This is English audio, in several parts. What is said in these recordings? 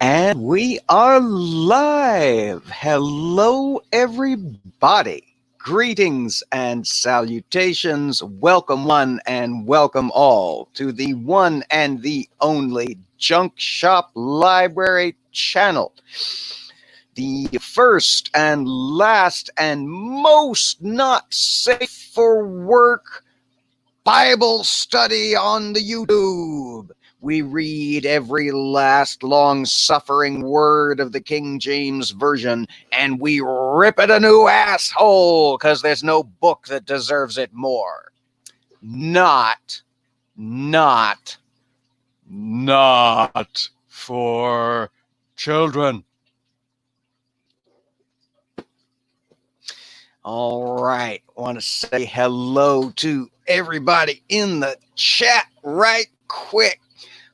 And we are live. Hello, everybody. Greetings and salutations. Welcome one and welcome all to the one and the only Junk Shop Library channel. The first and last and most not safe for work Bible study on the YouTube. We read every last long-suffering word of the King James Version, and we rip it a new asshole because there's no book that deserves it more. Not for children. All right, want to say hello to everybody in the chat right quick.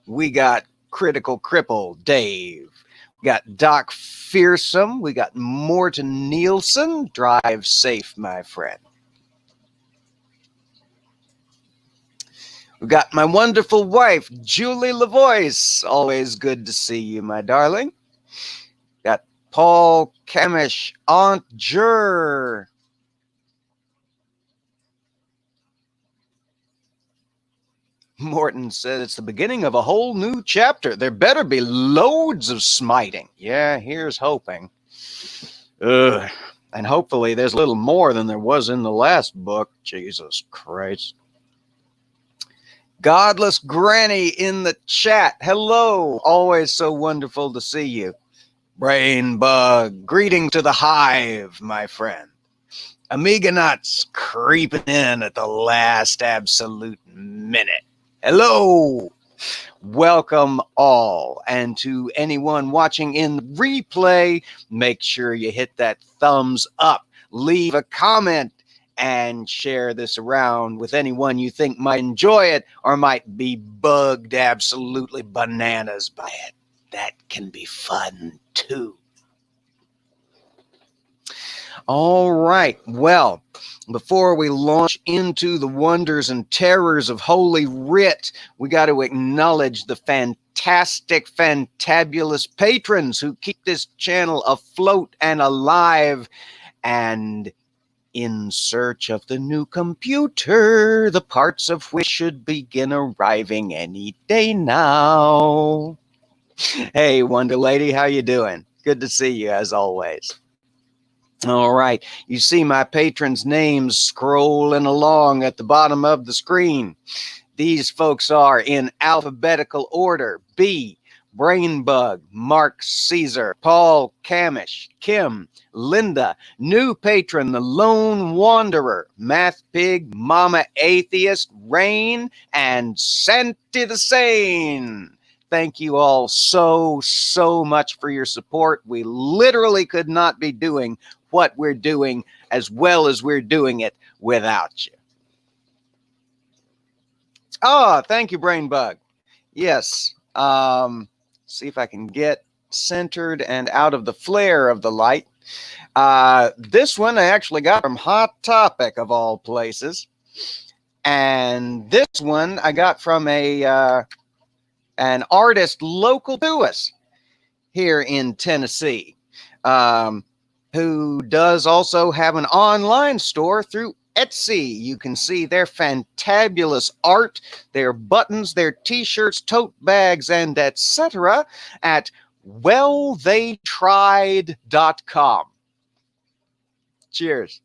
We got Critical Cripple Dave. We got Doc Fearsome. We got Morton Nielsen. Drive safe, my friend. We got my wonderful wife, Julie LaVoice. Always good to see you, my darling. Got Paul Kamish, Aunt Jur. Morton said it's the beginning of a whole new chapter. There better be loads of smiting. Yeah, here's hoping. And hopefully there's a little more than there was in the last book. Jesus Christ. Godless Granny in the chat. Hello. Always so wonderful to see you. BrainBug. Greeting to the Hive, my friend. Amiga Nuts creeping in at the last absolute minute. Hello, welcome all, and to anyone watching in replay, make sure you hit that thumbs up, leave a comment, and share this around with anyone you think might enjoy it or might be bugged absolutely bananas by it. That can be fun too. All right, well, before we launch into the wonders and terrors of Holy Writ, we got to acknowledge the fantastic, fantabulous patrons who keep this channel afloat and alive and in search of the new computer, the parts of which should begin arriving any day now. Hey, Wonder Lady, how you doing? Good to see you as always. All right, you see my patrons' names scrolling along at the bottom of the screen. These folks are in alphabetical order. B, BrainBug, Mark Caesar, Paul Kamish, Kim, Linda, new patron, the Lone Wanderer, Math Pig, Mama Atheist, Rain, and Santi the Sane. Thank you all so much for your support. We literally could not be doing what we're doing as well as we're doing it without you. Oh, thank you, BrainBug. Yes. See if I can get centered and out of the flare of the light. This one I actually got from Hot Topic of all places. And this one I got from an artist local to us here in Tennessee. Who does also have an online store through Etsy. You can see their fantabulous art, their buttons, their t-shirts, tote bags, and etc. at welltheytried.com. Cheers.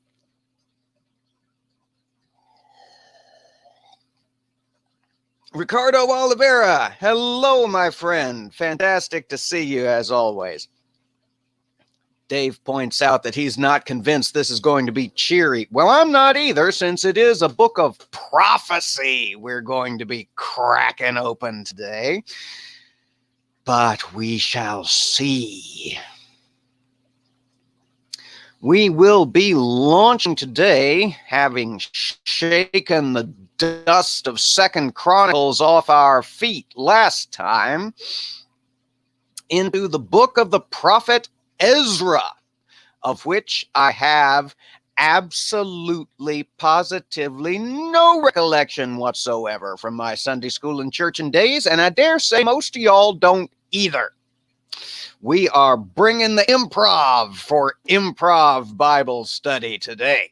Ricardo Oliveira, hello, my friend. Fantastic to see you as always. Dave points out that he's not convinced this is going to be cheery. Well, I'm not either, since it is a book of prophecy we're going to be cracking open today. But we shall see. We will be launching today, having shaken the dust of 2nd Chronicles off our feet last time, into the book of the prophet Ezra, of which I have absolutely, positively no recollection whatsoever from my Sunday school and church and days, and I dare say most of y'all don't either. We are bringing the improv for Improv Bible study today.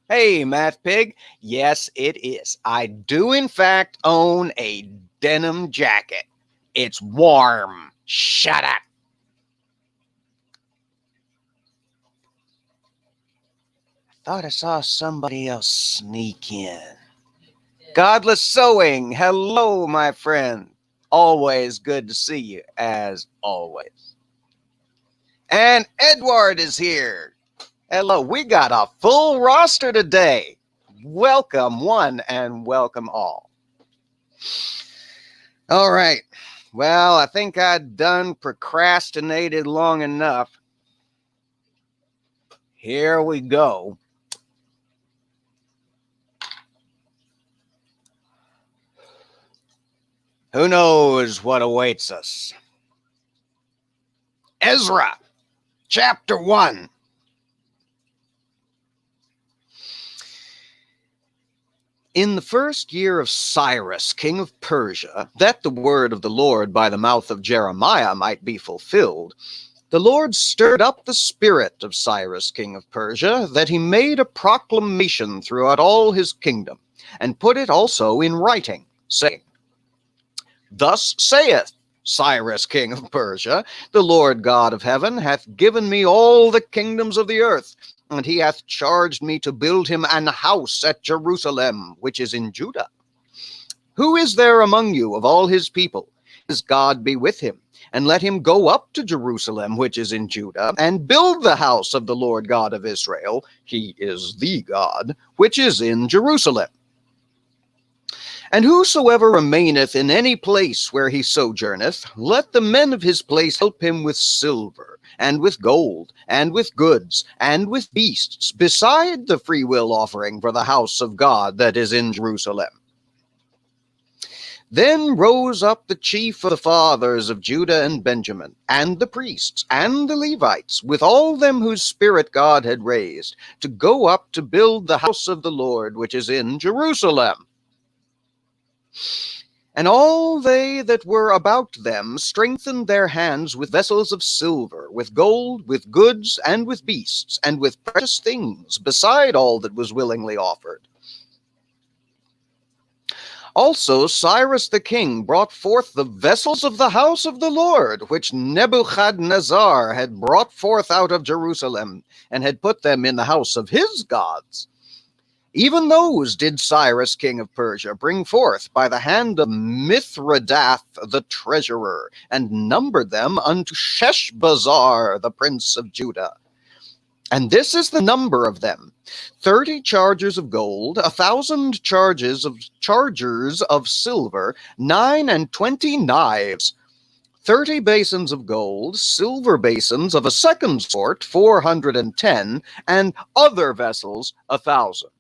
Hey, Math Pig. Yes, it is. I do, in fact, own a denim jacket. It's warm. Shut up. Thought I saw somebody else sneak in. Godless Sewing. Hello, my friend. Always good to see you, as always. And Edward is here. Hello. We got a full roster today. Welcome one and welcome all. All right. Well, I think I'd done procrastinated long enough. Here we go. Who knows what awaits us? Ezra, chapter 1. In the first year of Cyrus, king of Persia, that the word of the Lord by the mouth of Jeremiah might be fulfilled, the Lord stirred up the spirit of Cyrus, king of Persia, that he made a proclamation throughout all his kingdom, and put it also in writing, saying, Thus saith Cyrus, king of Persia, the Lord God of heaven hath given me all the kingdoms of the earth, and he hath charged me to build him an house at Jerusalem, which is in Judah. Who is there among you of all his people? His God be with him, and let him go up to Jerusalem, which is in Judah, and build the house of the Lord God of Israel. He is the God, which is in Jerusalem. And whosoever remaineth in any place where he sojourneth, let the men of his place help him with silver, and with gold, and with goods, and with beasts, beside the freewill offering for the house of God that is in Jerusalem. Then rose up the chief of the fathers of Judah and Benjamin, and the priests, and the Levites, with all them whose spirit God had raised, to go up to build the house of the Lord which is in Jerusalem. And all they that were about them strengthened their hands with vessels of silver, with gold, with goods, and with beasts, and with precious things, beside all that was willingly offered. Also Cyrus the king brought forth the vessels of the house of the Lord, which Nebuchadnezzar had brought forth out of Jerusalem, and had put them in the house of his gods. Even those did Cyrus king of Persia bring forth by the hand of Mithridath the treasurer, and numbered them unto Sheshbazzar the prince of Judah. And this is the number of them: 30 chargers of gold, 1,000 chargers of silver, 29 knives, 30 basins of gold, silver basins of a second sort, 410, and other vessels, 1,000.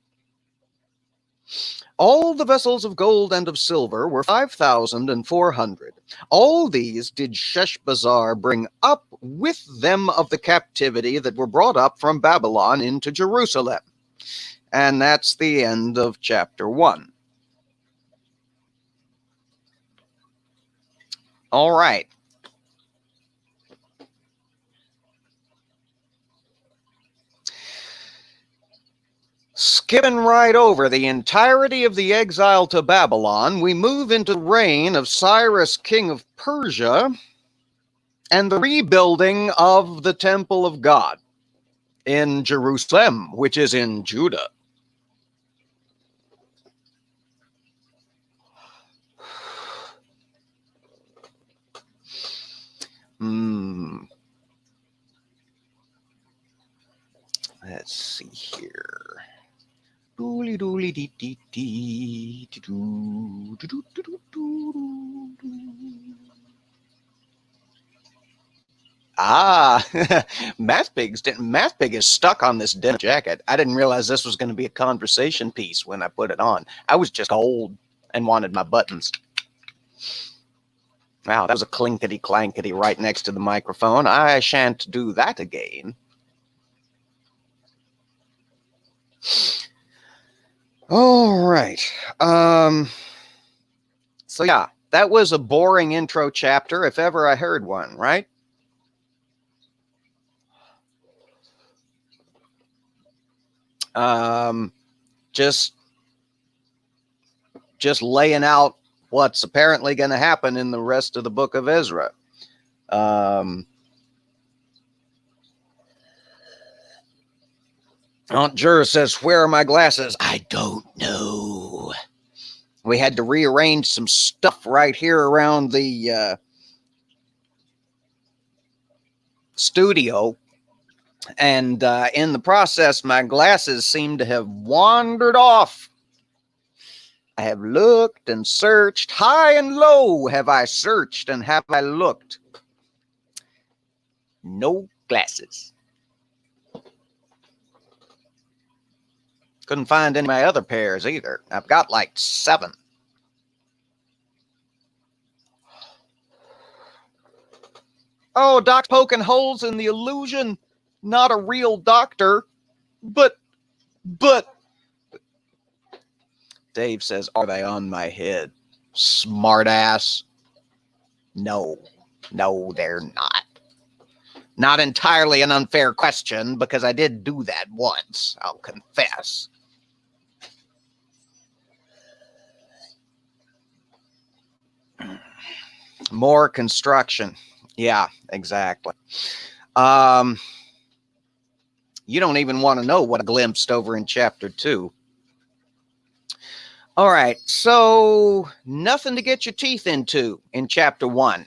All the vessels of gold and of silver were 5,400. All these did Sheshbazzar bring up with them of the captivity that were brought up from Babylon into Jerusalem. And that's the end of chapter 1. All right. Skipping right over the entirety of the exile to Babylon, we move into the reign of Cyrus, king of Persia, and the rebuilding of the temple of God in Jerusalem, which is in Judah. Let's see here. Dooley dooley dee dee dee doo doo doo doo doo doo. Math Pig is stuck on this denim jacket. I didn't realize this was going to be a conversation piece when I put it on. I was just old and wanted my buttons. Wow, that was a clinkety clankety right next to the microphone. I shan't do that again. All right. So yeah, That was a boring intro chapter, if ever I heard one, right? Just laying out what's apparently going to happen in the rest of the book of Ezra. Aunt Jura says, where are my glasses? I don't know. We had to rearrange some stuff right here around the studio. And in the process, my glasses seem to have wandered off. I have looked and searched. High and low have I searched and have I looked. No glasses. Couldn't find any of my other pairs either. I've got like 7. Oh, Doc's poking holes in the illusion. Not a real doctor. But. Dave says, are they on my head? Smart ass. No, they're not. Not entirely an unfair question, because I did do that once, I'll confess. More construction. Yeah, exactly. You don't even want to know what I glimpsed over in chapter 2. All right, so nothing to get your teeth into in chapter 1.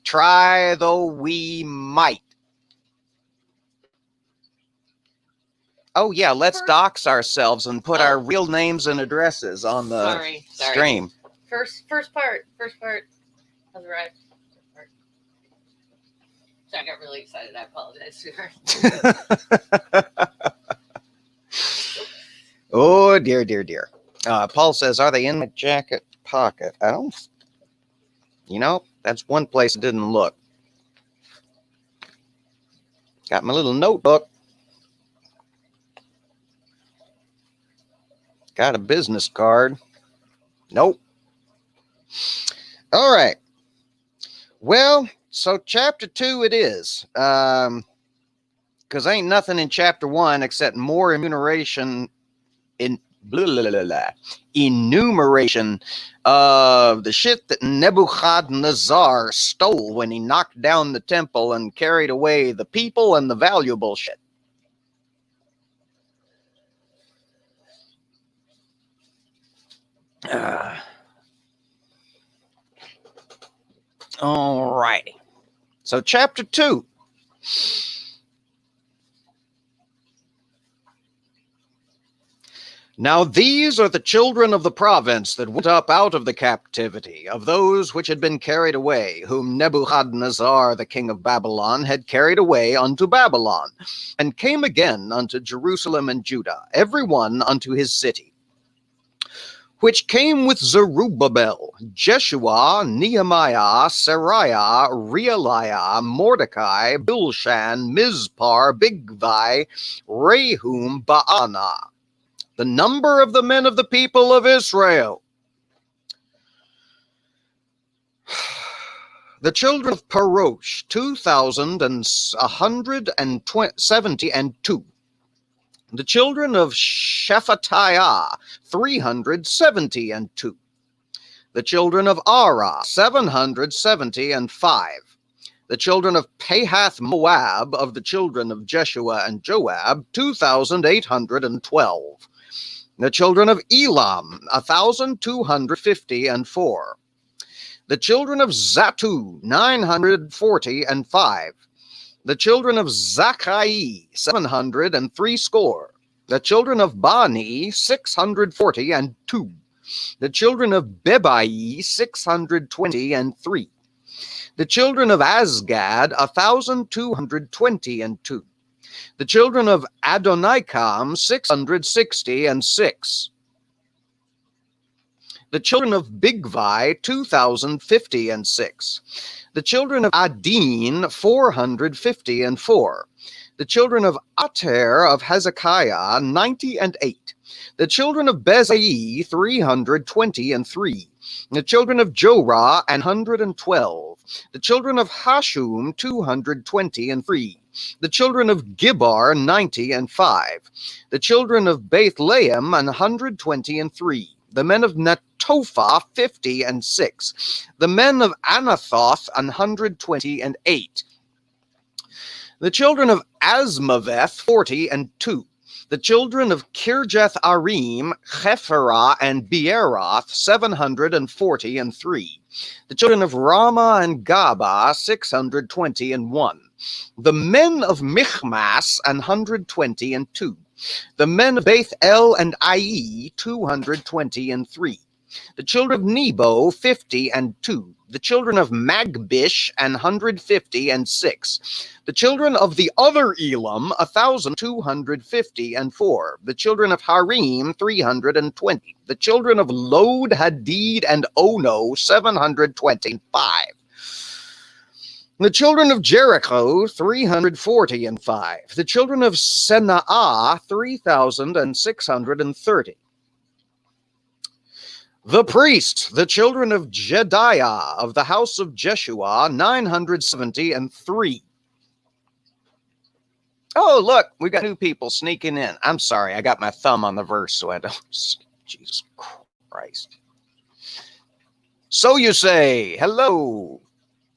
Try though we might. Oh, yeah, let's dox ourselves and put our real names and addresses on the stream. First part. That was right. So I got really excited. I apologize to her. Oh, dear. Paul says, are they in my jacket pocket? I don't. You know, that's one place I didn't look. Got my little notebook. Got a business card. Nope. All right. Well, so chapter 2 it is. Because ain't nothing in chapter 1 except more enumeration of the shit that Nebuchadnezzar stole when he knocked down the temple and carried away the people and the valuable shit. All righty. So chapter 2. Now these are the children of the province that went up out of the captivity, of those which had been carried away, whom Nebuchadnezzar the king of Babylon had carried away unto Babylon, and came again unto Jerusalem and Judah, every one unto his city, which came with Zerubbabel, Jeshua, Nehemiah, Seraiah, Realiah, Mordecai, Bilshan, Mizpar, Bigvai, Rehum, Baanah. The number of the men of the people of Israel. The children of Parosh, 2,172. The children of Shephatiah, 372. The children of Arah, 775. The children of Pahath Moab, of the children of Jeshua and Joab, 2,812. The children of Elam, 1,254. The children of Zatu, 945. The children of Zakai, 703 score. The children of Bani, 642. The children of Bebai, 623. The children of Azgad, 1,222. The children of Adonikam, 666. The children of Bigvai, 2,056. The children of Adin, 454. The children of Ater of Hezekiah, 98. The children of Bezai, 323. The children of Jorah, 112. The children of Hashum, 223. The children of Gibbar, 95. The children of Bethlehem, 123. The men of Netophah, 50 The men of Anathoth, 128. The children of Asmaveth, 42. The children of Kirjath Arim, Chephirah, and Beeroth, 743. The children of Ramah and Gaba, 621. The men of Michmas, 122. The men of Beth El and Ai, 223. The children of Nebo, 50. The children of Magbish, 156. The children of the other Elam, 1,254. The children of Harim, 320. The children of Lod, Hadid, and Ono, 725. The children of Jericho, 345. The children of Senaa, 3,630. The priests, the children of Jediah of the house of Jeshua, 973. Oh, look, we got new people sneaking in. I'm sorry, I got my thumb on the verse, so I don't. Jesus Christ. So you say, hello.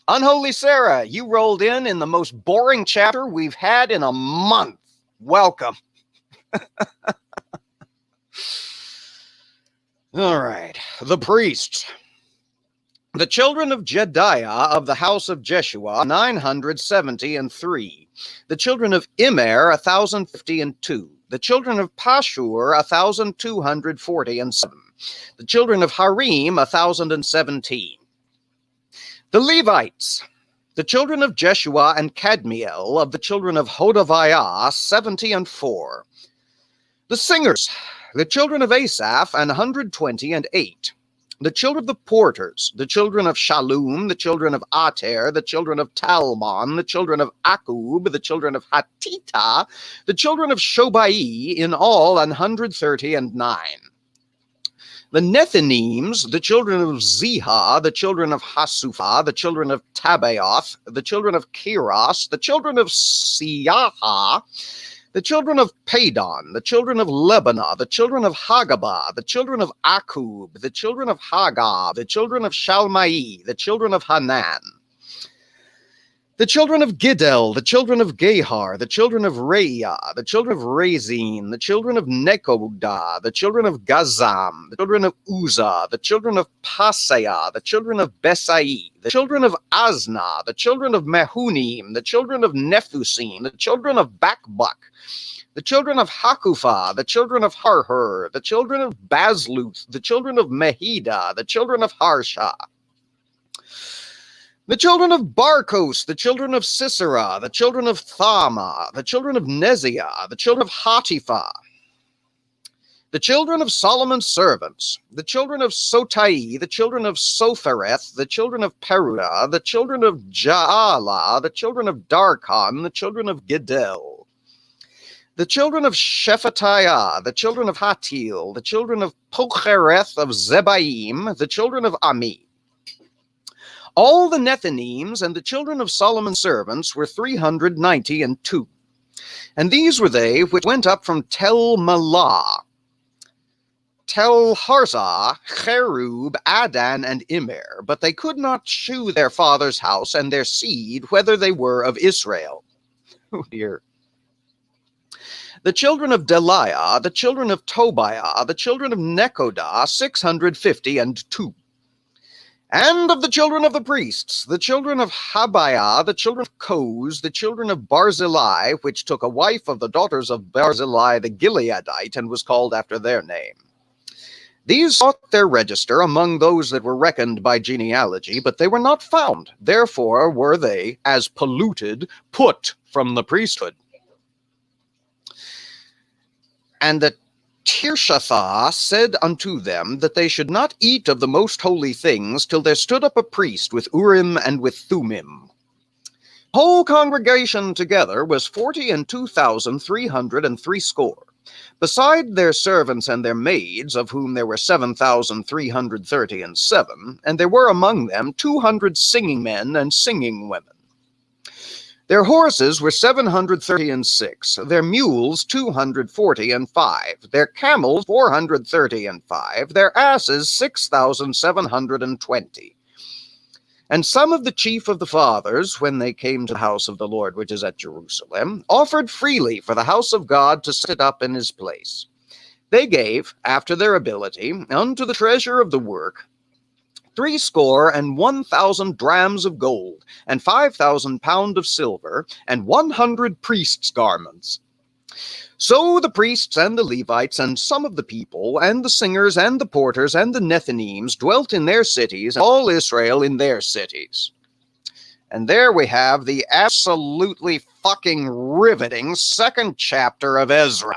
Unholy Sarah, you rolled in the most boring chapter we've had in a month. Welcome. All right. The priests. The children of Jediah of the house of Jeshua, 973. The children of Immer, 1,052. The children of Pashur, 1,247. The children of Harim, 1,017. The Levites. The children of Jeshua and Kadmiel of the children of Hodaviah, 74. The singers. The children of Asaph, 128. The children of the porters, the children of Shallum, the children of Ater, the children of Talmon, the children of Akub, the children of Hatita, the children of Shobai, in all 139. The Nethinims, the children of Ziha, the children of Hasupha, the children of Tabaoth, the children of Kiros, the children of Siaha, the children of Padon, the children of Lebanah, the children of Hagabah, the children of Akub, the children of Hagab, the children of Shalmai, the children of Hanan, the children of Giddel, the children of Gehar, the children of Reah, the children of Rezin, the children of Nekodah, the children of Gazam, the children of Uzzah, the children of Paseah, the children of Besai, the children of Asna, the children of Mehunim, the children of Nephusim, the children of Bakbuk, the children of Hakupha, the children of Harhur, the children of Bazluth, the children of Mehida, the children of Harsha, the children of Barkos, the children of Sisera, the children of Thama, the children of Neziah, the children of Hatiphah, the children of Solomon's servants, the children of Sotai, the children of Sophereth, the children of Peruda, the children of Jaala, the children of Darkon, the children of Giddel, the children of Shephatiah, the children of Hatil, the children of Pochereth of Zebaim, the children of Ami. All the Nethinims and the children of Solomon's servants were 392. And these were they which went up from Tel Malah, Tel Harzah, Cherub, Adan, and Immer, but they could not shew their father's house and their seed, whether they were of Israel. Oh dear. The children of Deliah, the children of Tobiah, the children of Nekodah, 652. And of the children of the priests, the children of Habiah, the children of Koz, the children of Barzillai, which took a wife of the daughters of Barzillai the Gileadite, and was called after their name. These sought their register among those that were reckoned by genealogy, but they were not found. Therefore were they, as polluted, put from the priesthood. And the Tirshatha said unto them that they should not eat of the most holy things till there stood up a priest with Urim and with Thummim. Whole congregation together was 42,303. Beside their servants and their maids, of whom there were 7,337, and there were among them 200 singing men and singing women. Their horses were 736, their mules 245, their camels 435, their asses 6,720. And some of the chief of the fathers, when they came to the house of the Lord, which is at Jerusalem, offered freely for the house of God to set it up in his place. They gave, after their ability, unto the treasure of the work, 61,000 drams of gold, and 5,000 pound of silver, and 100 priests' garments. So the priests and the Levites and some of the people and the singers and the porters and the Nethinims dwelt in their cities, and all Israel in their cities. And there we have the absolutely fucking riveting second chapter of Ezra.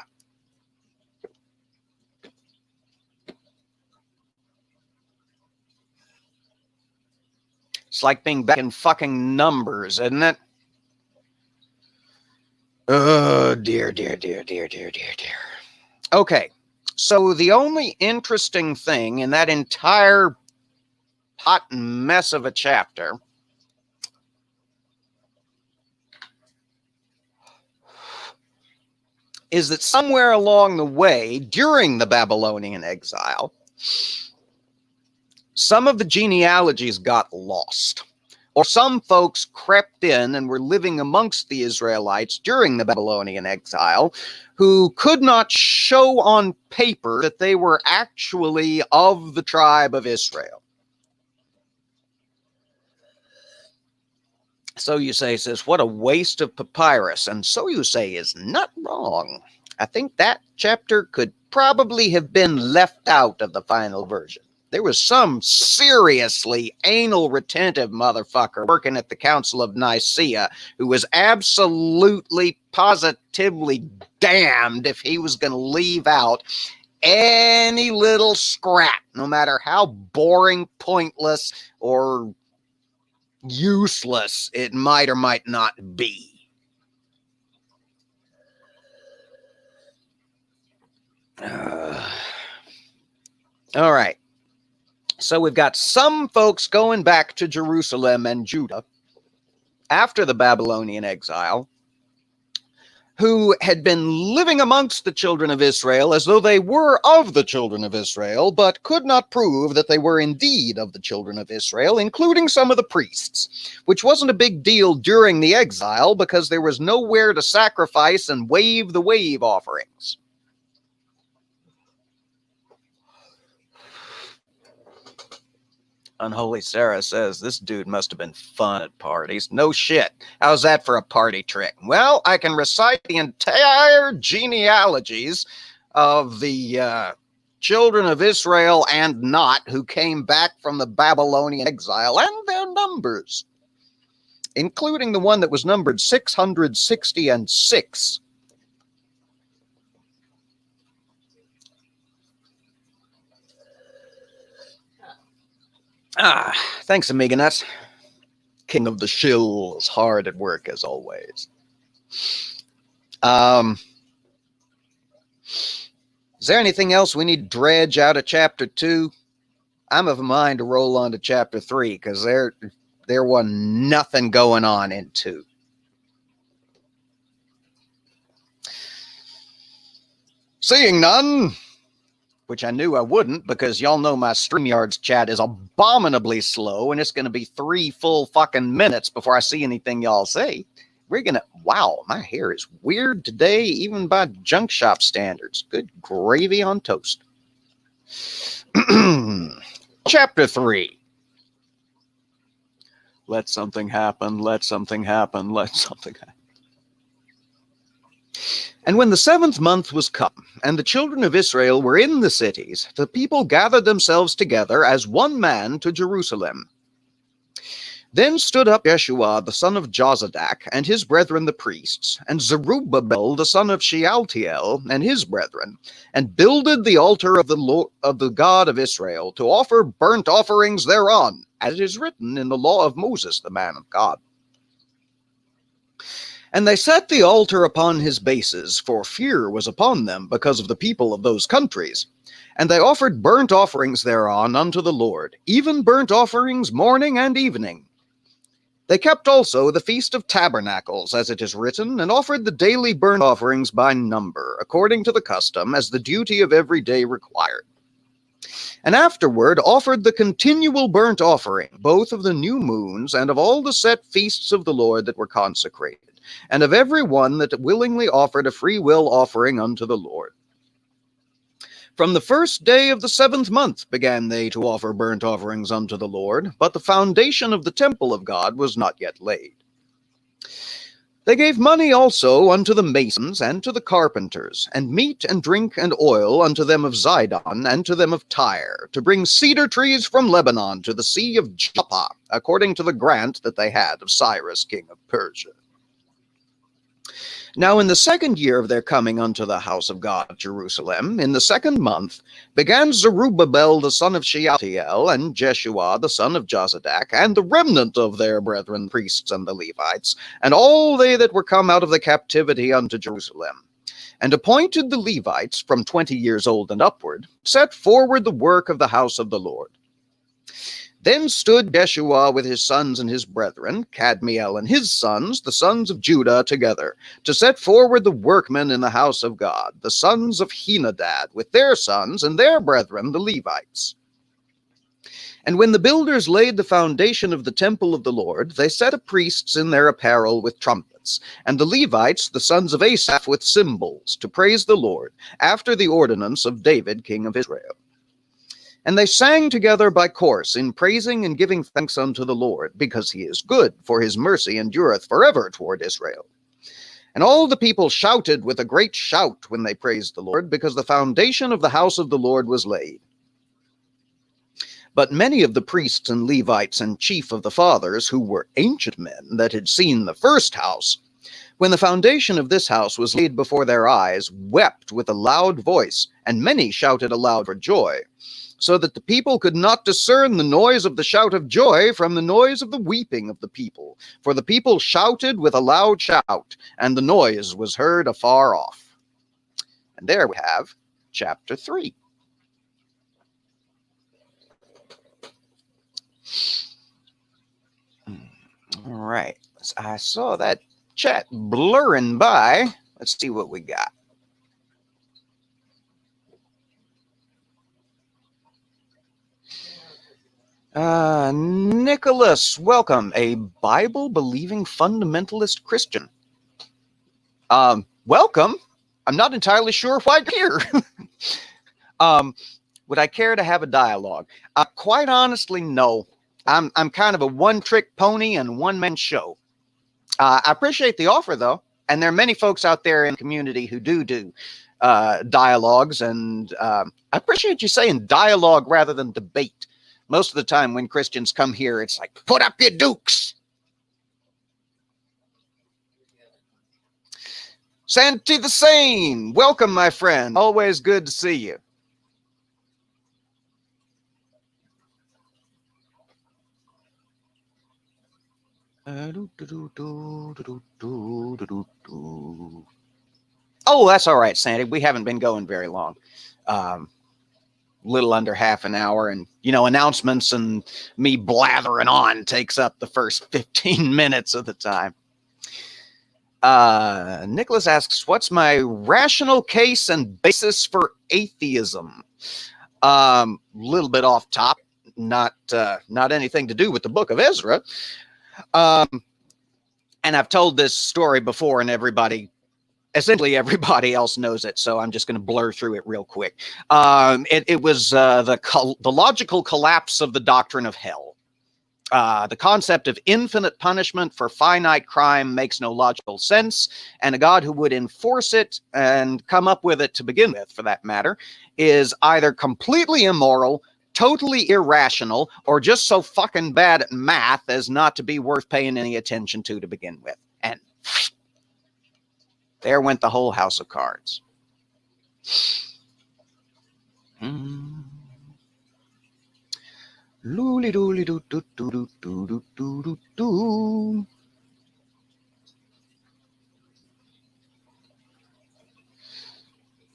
It's like being back in fucking Numbers, isn't it? Oh, dear. Okay, so the only interesting thing in that entire hot mess of a chapter is that somewhere along the way, during the Babylonian exile, some of the genealogies got lost. Or some folks crept in and were living amongst the Israelites during the Babylonian exile who could not show on paper that they were actually of the tribe of Israel. So you say says, what a waste of papyrus. And so you say is not wrong. I think that chapter could probably have been left out of the final version. There was some seriously anal retentive motherfucker working at the Council of Nicaea who was absolutely positively damned if he was going to leave out any little scrap, no matter how boring, pointless, or useless it might or might not be. All right. So we've got some folks going back to Jerusalem and Judah after the Babylonian exile who had been living amongst the children of Israel as though they were of the children of Israel, but could not prove that they were indeed of the children of Israel, including some of the priests, which wasn't a big deal during the exile because there was nowhere to sacrifice and wave the wave offerings. Unholy Sarah says, this dude must have been fun at parties. No shit. How's that for a party trick? Well, I can recite the entire genealogies of the children of Israel and not who came back from the Babylonian exile and their numbers, including the one that was numbered 666. Thanks, Amiga Nuts. King of the Shills, hard at work as always. Is there anything else we need to dredge out of chapter 2? I'm of a mind to roll on to chapter 3 because there was nothing going on in 2. Seeing none, which I knew I wouldn't because y'all know my StreamYard's chat is abominably slow and it's going to be 3 full fucking minutes before I see anything y'all say. We're going to, wow, my hair is weird today, even by junk shop standards. Good gravy on toast. Chapter 3. Let something happen, let something happen, let something happen. And when the 7th month was come, and the children of Israel were in the cities, the people gathered themselves together as one man to Jerusalem. Then stood up Jeshua the son of Jozadak, and his brethren the priests, and Zerubbabel the son of Shealtiel, and his brethren, and builded the altar of the Lord, of the God of Israel, to offer burnt offerings thereon, as it is written in the law of Moses, the man of God. And they set the altar upon his bases, for fear was upon them because of the people of those countries. And they offered burnt offerings thereon unto the Lord, even burnt offerings morning and evening. They kept also the Feast of Tabernacles, as it is written, and offered the daily burnt offerings by number, according to the custom, as the duty of every day required. And afterward offered the continual burnt offering, both of the new moons, and of all the set feasts of the Lord that were consecrated, and of every one that willingly offered a free will offering unto the Lord. From the first day of the 7th month began they to offer burnt offerings unto the Lord, but the foundation of the temple of God was not yet laid. They gave money also unto the masons and to the carpenters, and meat and drink and oil unto them of Zidon and to them of Tyre, to bring cedar trees from Lebanon to the sea of Joppa, according to the grant that they had of Cyrus king of Persia. Now in the 2nd year of their coming unto the house of God at Jerusalem, in the 2nd month, began Zerubbabel the son of Shealtiel, and Jeshua the son of Jozadak, and the remnant of their brethren, priests and the Levites, and all they that were come out of the captivity unto Jerusalem, and appointed the Levites from 20 years old and upward, set forward the work of the house of the Lord. Then stood Jeshua with his sons and his brethren, Kadmiel and his sons, the sons of Judah, together, to set forward the workmen in the house of God, the sons of Henadad, with their sons and their brethren, the Levites. And when the builders laid the foundation of the temple of the Lord, they set up priests in their apparel with trumpets, and the Levites, the sons of Asaph, with cymbals, to praise the Lord, after the ordinance of David king of Israel. And they sang together by course, in praising and giving thanks unto the Lord, because he is good, for his mercy endureth forever toward Israel. And all the people shouted with a great shout when they praised the Lord, because the foundation of the house of the Lord was laid. But many of the priests and Levites and chief of the fathers, who were ancient men that had seen the first house, when the foundation of this house was laid before their eyes, wept with a loud voice, and many shouted aloud for joy, so that the people could not discern the noise of the shout of joy from the noise of the weeping of the people. For the people shouted with a loud shout, and the noise was heard afar off. And there we have chapter 3. All right. I saw that chat blurring by. Let's see what we got. Nicholas, welcome. A Bible-believing fundamentalist Christian. Welcome. I'm not entirely sure why you're here. Would I care to have a dialogue? Quite honestly, no. I'm kind of a one-trick pony and one-man show. I appreciate the offer, though, and there are many folks out there in the community who do dialogues, and I appreciate you saying dialogue rather than debate. Most of the time when Christians come here, it's like, put up your dukes. Santi the Sane, welcome, my friend. Always good to see you. Oh, that's all right, Sandy. We haven't been going very long. Little under half an hour, and announcements and me blathering on takes up the first 15 minutes of the time. Nicholas asks, what's my rational case and basis for atheism? Little bit off top, not anything to do with the book of Ezra. And I've told this story before, and essentially everybody else knows it, so I'm just going to blur through it real quick. It was the logical collapse of the doctrine of hell. The concept of infinite punishment for finite crime makes no logical sense, and a God who would enforce it and come up with it to begin with, for that matter, is either completely immoral, totally irrational, or just so fucking bad at math as not to be worth paying any attention to begin with. And there went the whole house of cards.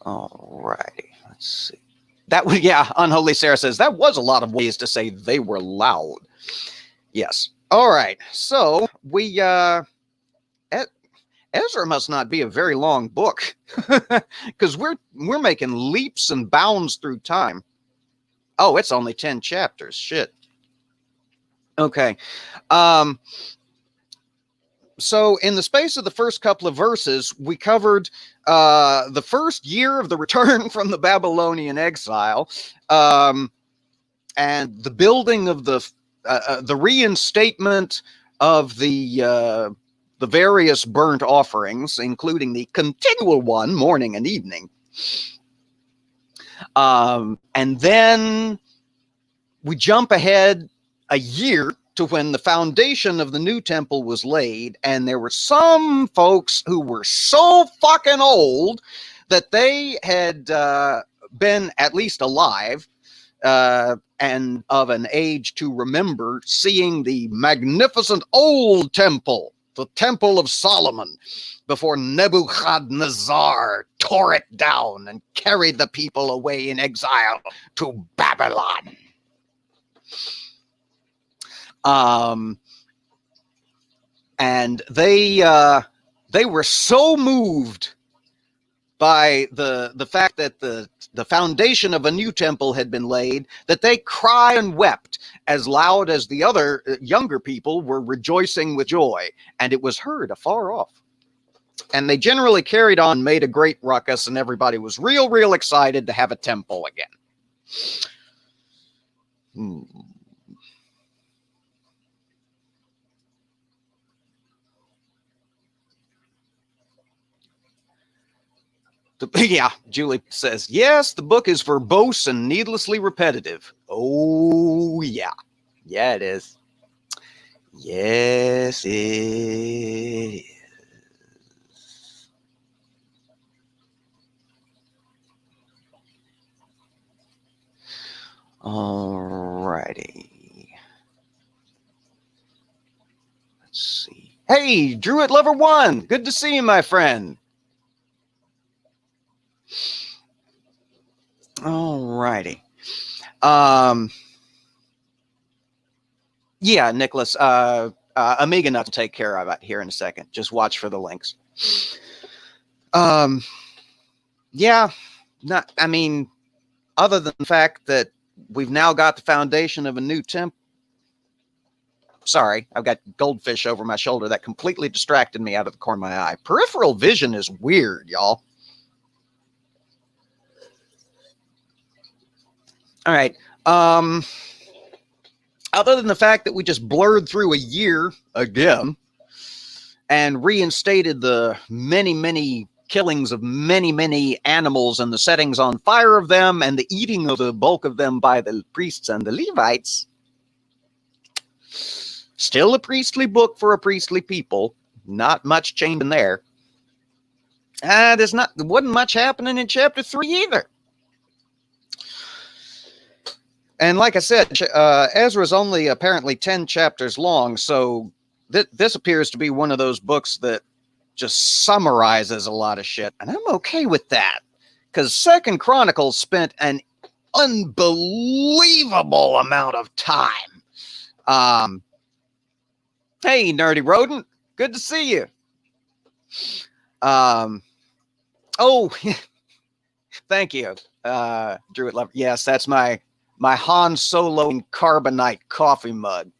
All righty. Let's see. That was, yeah, Unholy Sarah says, that was a lot of ways to say they were loud. Yes. All right. So we, Ezra must not be a very long book because we're making leaps and bounds through time. Oh, it's only 10 chapters. Shit. Okay. So in the space of the first couple of verses, we covered the first year of the return from the Babylonian exile, and the building of the reinstatement of the various burnt offerings, including the continual one, morning and evening. And then we jump ahead a year to when the foundation of the new temple was laid, and there were some folks who were so fucking old that they had been at least alive and of an age to remember seeing the magnificent old temple, the Temple of Solomon, before Nebuchadnezzar tore it down and carried the people away in exile to Babylon. And they were so moved by the fact that the foundation of a new temple had been laid that they cried and wept as loud as the other younger people were rejoicing with joy, and it was heard afar off. And they generally carried on, made a great ruckus, and everybody was real excited to have a temple again. Yeah, Julie says, yes, the book is verbose and needlessly repetitive. Oh, yeah. Yeah, it is. Yes, it is. All righty. Let's see. Hey, Druid Lover 1. Good to see you, my friend. All righty. Yeah, Nicholas, Amiga Nut will take care of it here in a second. Just watch for the links. Yeah, not, I mean, other than the fact that we've now got the foundation of a new temple. Sorry, I've got goldfish over my shoulder. That completely distracted me out of the corner of my eye. Peripheral vision is weird, y'all. All right. Other than the fact that we just blurred through a year again and reinstated the many killings of many animals and the settings on fire of them and the eating of the bulk of them by the priests and the Levites, still a priestly book for a priestly people. Not much change in there. There wasn't much happening in chapter 3 either. And like I said, Ezra's only apparently 10 chapters long, so this appears to be one of those books that just summarizes a lot of shit, and I'm okay with that, because 2nd Chronicles spent an unbelievable amount of time. Hey, Nerdy Rodent, good to see you. Oh, thank you, Druid Lover. Yes, that's my Han Solo and carbonite coffee mug.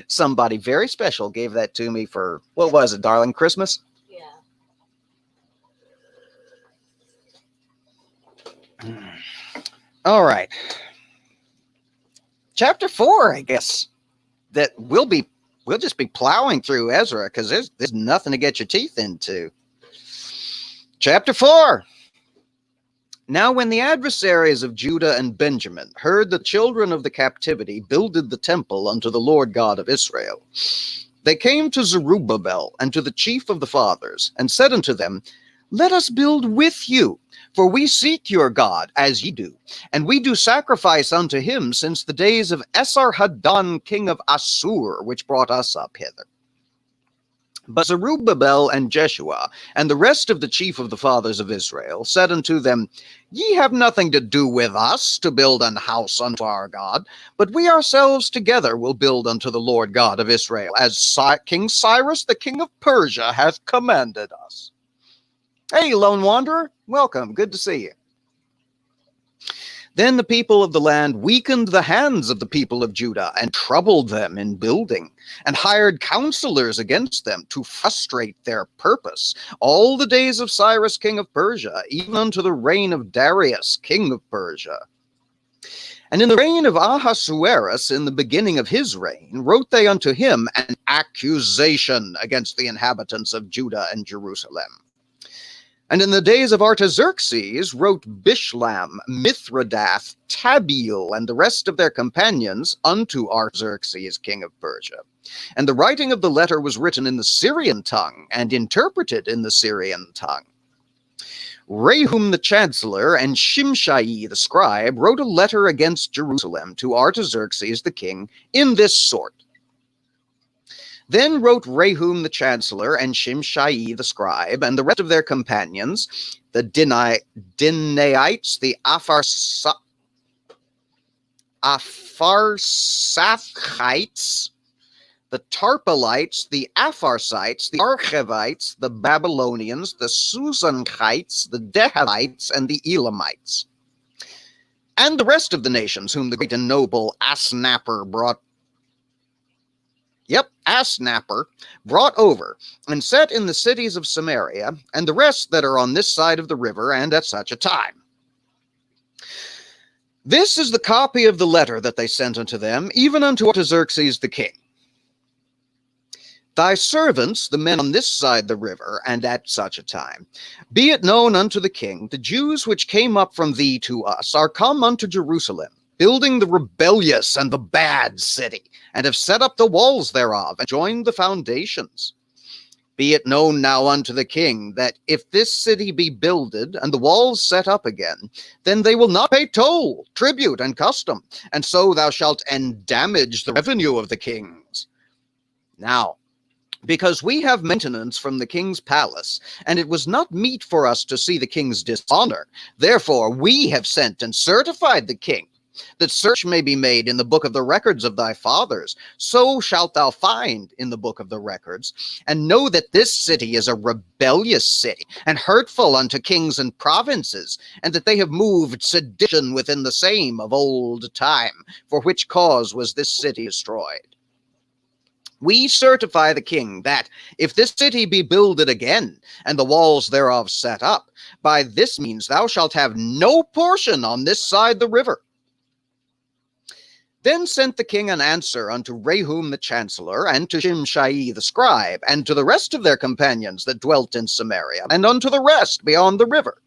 Somebody very special gave that to me for, what was it, darling? Christmas? Yeah. All right. Chapter 4, I guess, that we'll just be plowing through Ezra because there's nothing to get your teeth into. Chapter 4. Now when the adversaries of Judah and Benjamin heard the children of the captivity builded the temple unto the Lord God of Israel, they came to Zerubbabel and to the chief of the fathers, and said unto them, Let us build with you, for we seek your God, as ye do, and we do sacrifice unto him since the days of Esarhaddon king of Assur, which brought us up hither. But Zerubbabel and Jeshua, and the rest of the chief of the fathers of Israel, said unto them, Ye have nothing to do with us to build an house unto our God, but we ourselves together will build unto the Lord God of Israel, as King Cyrus the king of Persia hath commanded us. Hey, lone wanderer, welcome, good to see you. Then the people of the land weakened the hands of the people of Judah and troubled them in building, and hired counselors against them to frustrate their purpose all the days of Cyrus king of Persia, even unto the reign of Darius king of Persia. And in the reign of Ahasuerus, in the beginning of his reign, wrote they unto him an accusation against the inhabitants of Judah and Jerusalem. And in the days of Artaxerxes wrote Bishlam, Mithridath, Tabeel, and the rest of their companions unto Artaxerxes, king of Persia. And the writing of the letter was written in the Syrian tongue, and interpreted in the Syrian tongue. Rehum the chancellor and Shimshai the scribe wrote a letter against Jerusalem to Artaxerxes the king in this sort. Then wrote Rehum the chancellor and Shimshai the scribe and the rest of their companions, the Dinaites, the Apharsathites, the Tarpelites, the Apharsites, the Archevites, the Babylonians, the Susanchites, the Dehathites, and the Elamites, and the rest of the nations whom the great and noble Asnapper brought over, and set in the cities of Samaria, and the rest that are on this side of the river, and at such a time. This is the copy of the letter that they sent unto them, even unto Artaxerxes the king. Thy servants, the men on this side the river, and at such a time, be it known unto the king, the Jews which came up from thee to us are come unto Jerusalem, building the rebellious and the bad city, and have set up the walls thereof, and joined the foundations. Be it known now unto the king, that if this city be builded, and the walls set up again, then they will not pay toll, tribute, and custom, and so thou shalt endamage the revenue of the kings. Now, because we have maintenance from the king's palace, and it was not meet for us to see the king's dishonor, therefore we have sent and certified the king, that search may be made in the book of the records of thy fathers. So shalt thou find in the book of the records, and know that this city is a rebellious city, and hurtful unto kings and provinces, and that they have moved sedition within the same of old time, for which cause was this city destroyed. We certify the king that, if this city be builded again, and the walls thereof set up, by this means thou shalt have no portion on this side the river. Then sent the king an answer unto Rehum the chancellor, and to Shimshai the scribe, and to the rest of their companions that dwelt in Samaria, and unto the rest beyond the river.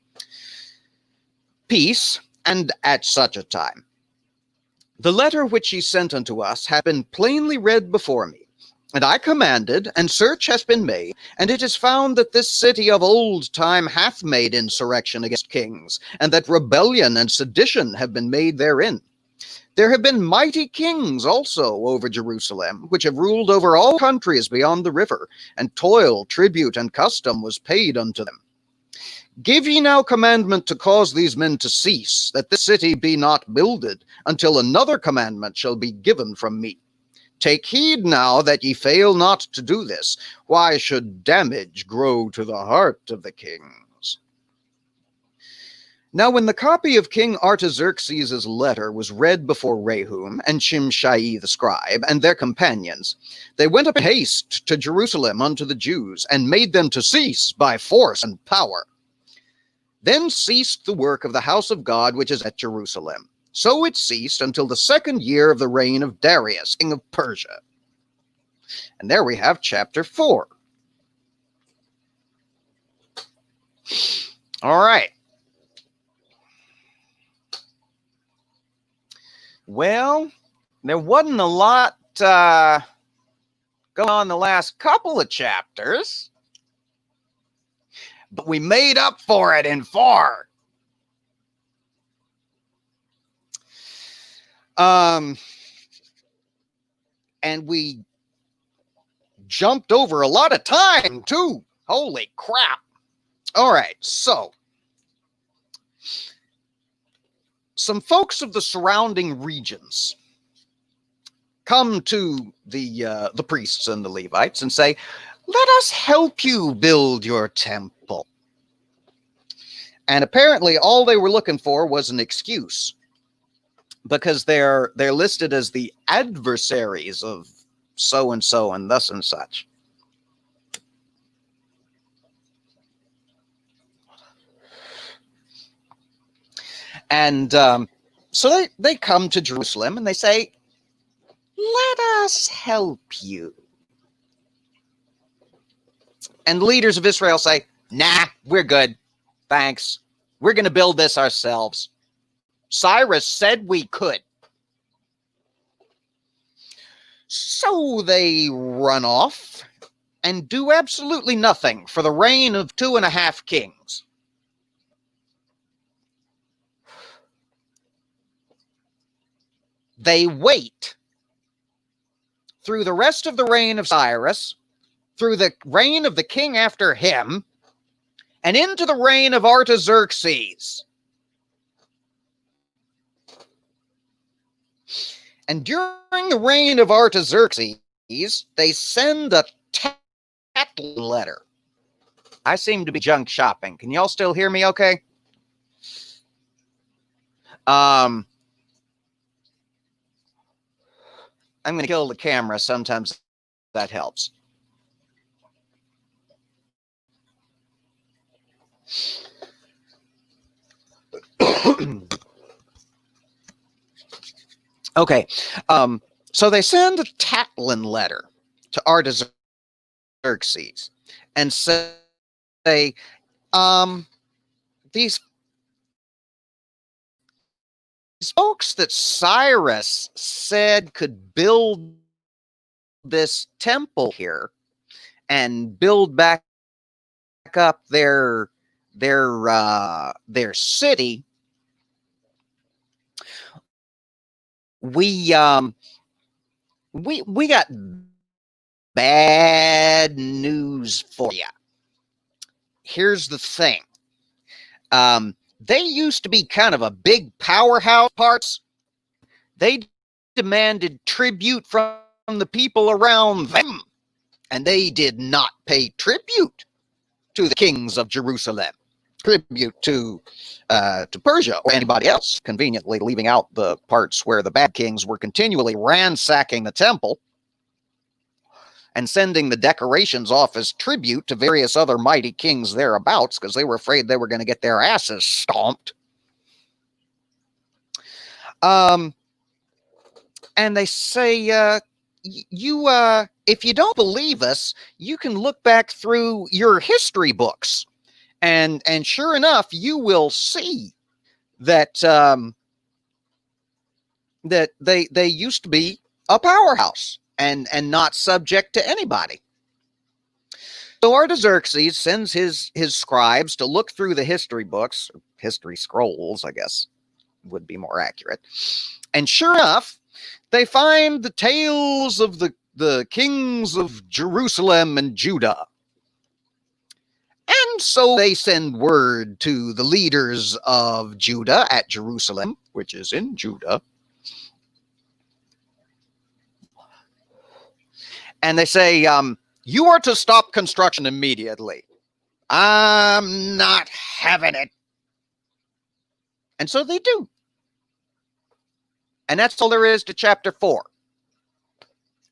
Peace, and at such a time. The letter which ye sent unto us hath been plainly read before me. And I commanded, and search hath been made, and it is found that this city of old time hath made insurrection against kings, and that rebellion and sedition have been made therein. There have been mighty kings also over Jerusalem, which have ruled over all countries beyond the river, and toil, tribute, and custom was paid unto them. Give ye now commandment to cause these men to cease, that this city be not builded, until another commandment shall be given from me. Take heed now that ye fail not to do this. Why should damage grow to the heart of the kings? Now when the copy of King Artaxerxes' letter was read before Rehum and Shimshai the scribe and their companions, they went up in haste to Jerusalem unto the Jews, and made them to cease by force and power. Then ceased the work of the house of God which is at Jerusalem. So it ceased until the 2nd year of the reign of Darius, king of Persia. And there we have chapter 4. All right. Well, there wasn't a lot going on the last couple of chapters, but we made up for it in 4. And we jumped over a lot of time, too. Holy crap. All right, so some folks of the surrounding regions come to the priests and the Levites and say, let us help you build your temple. And apparently all they were looking for was an excuse, because they're listed as the adversaries of so-and-so and thus and such. And so they come to Jerusalem and they say, let us help you. And the leaders of Israel say, nah, we're good. Thanks. We're going to build this ourselves. Cyrus said we could. So they run off and do absolutely nothing for the reign of 2.5 kings. They wait through the rest of the reign of Cyrus, through the reign of the king after him, and into the reign of Artaxerxes. And during the reign of Artaxerxes, they send a letter. I seem to be junk shopping. Can y'all still hear me okay? I'm going to kill the camera. Sometimes that helps. Okay. So they send a Tatlin letter to Artaxerxes and say, these folks that Cyrus said could build this temple here and build back up their city, we got bad news for you. Here's the thing. They used to be kind of a big powerhouse parts. They demanded tribute from the people around them, and they did not pay tribute to the kings of Jerusalem, tribute to Persia or anybody else, conveniently leaving out the parts where the bad kings were continually ransacking the temple and sending the decorations off as tribute to various other mighty kings thereabouts, because they were afraid they were going to get their asses stomped. And they say, if you don't believe us, you can look back through your history books, and sure enough, you will see that that they used to be a powerhouse and not subject to anybody. So Artaxerxes sends his scribes to look through the history books, history scrolls, I guess would be more accurate. And sure enough, they find the tales of the kings of Jerusalem and Judah. And so they send word to the leaders of Judah at Jerusalem, which is in Judah. And they say, you are to stop construction immediately. I'm not having it. And so they do. And that's all there is to chapter 4.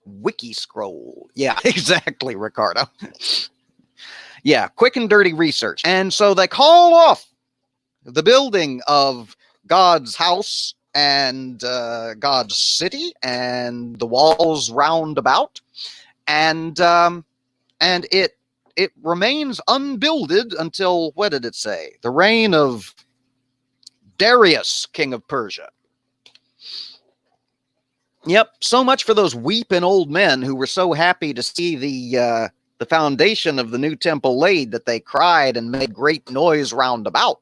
Wiki scroll. Yeah, exactly, Ricardo. Yeah, quick and dirty research. And so they call off the building of God's house and God's city and the walls round about. And it remains unbuilded until, what did it say? The reign of Darius, king of Persia. Yep, so much for those weeping old men who were so happy to see the foundation of the new temple laid that they cried and made great noise round about.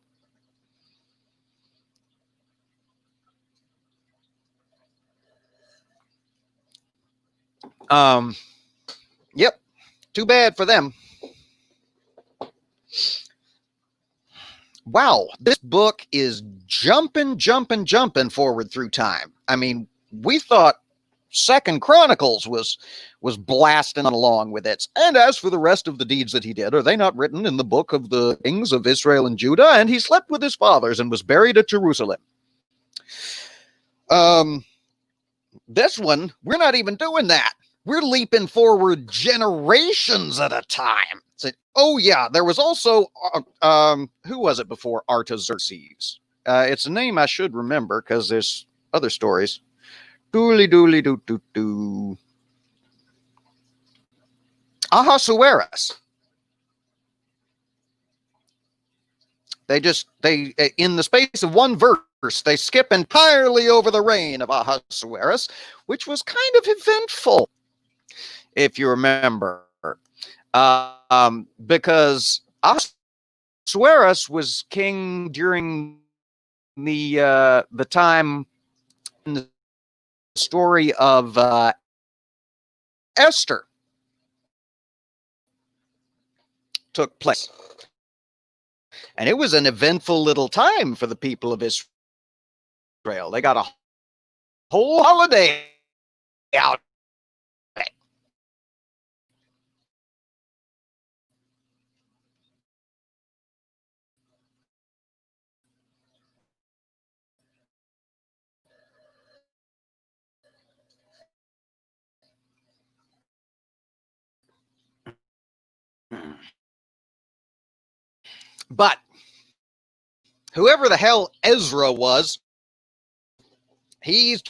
Yep, Too bad for them. Wow, this book is jumping forward through time. I mean, we thought Second Chronicles was blasting along with it. And as for the rest of the deeds that he did, are they not written in the book of the kings of Israel and Judah? And he slept with his fathers and was buried at Jerusalem. This one, we're not even doing that. We're leaping forward generations at a time. Oh yeah, there was also, who was it before Artaxerxes? It's a name I should remember because there's other stories. Dooley. Ahasuerus. They in the space of one verse, they skip entirely over the reign of Ahasuerus, which was kind of eventful, if you remember. Because Ahasuerus was king during the time in the story of Esther took place. And it was an eventful little time for the people of Israel. They got a whole holiday out. But whoever the hell Ezra was, he's